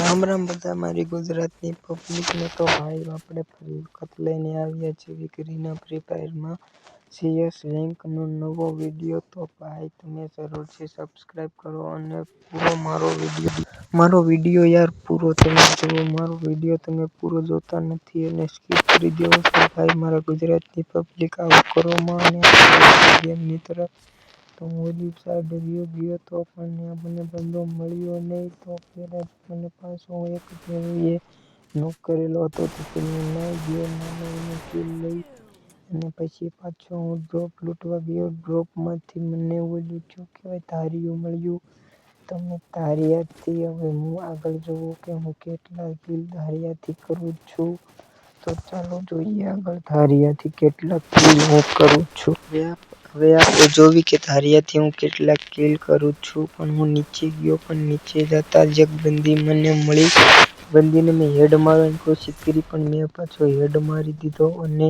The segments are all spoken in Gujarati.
રામ રામ બધા મારી ગુજરાતની પબ્લિકને. તો ભાઈ આપણે ફરી વખત લઈને આવ્યા છીએ વિક્રીના ફ્રી ફાયરમાં CS રેન્કનો નવો વિડીયો. તો ભાઈ તમે જરૂરથી સબસ્ક્રાઈબ કરો અને પૂરો મારો વિડીયો યાર પૂરો તમે જુઓ. મારો વિડીયો તમે પૂરો જોતા નથી અને સ્કીપ કરી દેવો છો ભાઈ મારા ગુજરાતની પબ્લિક. આવું કરવામાં અને ગેમની તરફ તો હું ઓલી સાઈડ ગયો તો પણ મને બંદો મળ્યો નહીં. તો પહેલાં મને પાછો એક જણીએ નોક કરેલો હતો તો પેલું નાઈ ગયો નાનો એનો કિલ લઈ અને પછી પાછો હું ડ્રોપ લૂંટવા ગયો. ડ્રોપમાંથી મને ઓલું શું કહેવાય ધારિયું મળ્યું. તમે ધારિયાથી હવે હું આગળ જોઉં કે હું કેટલા કિલ ધારિયાથી કરું છું. તો ચાલો જોઈએ આગળ ધારિયાથી કેટલા કિલ હું કરું છું. હવે આપણે જોવી કે ધારિયાથી હું કેટલા કિલ કરું છું. પણ હું નીચે ગયો પણ નીચે જતા જ એક બંદી મને મળી. બંદીને મેં હેડ મારવાની કોશિશ કરી પણ મેં પાછો હેડ મારી દીધો અને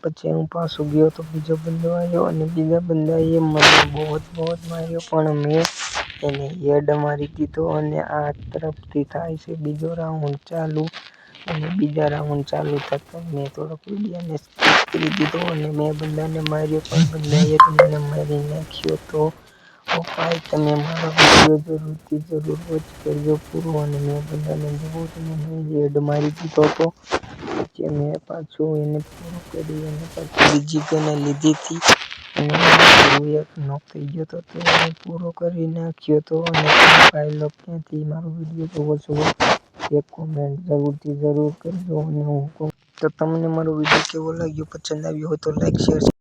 પછી હું પાછો ગયો તો બીજો બંદો આવ્યો અને બીજા બંદાએ મને બહુ માર્યો પણ મેં એને હેડ મારી દીધો. અને આ તરફથી થાય છે બીજો રાઉન્ડ ચાલુ અને બીજા રાઉન્ડ ચાલુ થતાં મેં થોડોક વિડીયોને સ્કીપ કરી દીધો અને મેં બંદાને માર્યો પણ બંદાએ મને મારી નાખ્યો. તો ભાઈ તમે મારો વિડીયો જરૂર વોચ કરજો પૂરો. અને મેં બંદાને જુઓ તમે હેડ મારી દીધો હતો પછી મેં પાછું એને પૂરો કરી અને પાછી બીજી ગને લીધી હતી અને એક નોક થઈ ગયો હતો તો એને પૂરો કરી નાખ્યો હતો. અને ભાઈ લોકો ક્યાંથી મારો વિડીયો જોવો છો એક કોમેન્ટ જરૂર કરજો. અને હું તો તમને મારો વિડીયો કેવો લાગ્યો પસંદ આવ્યો હોય તો લાઈક શેર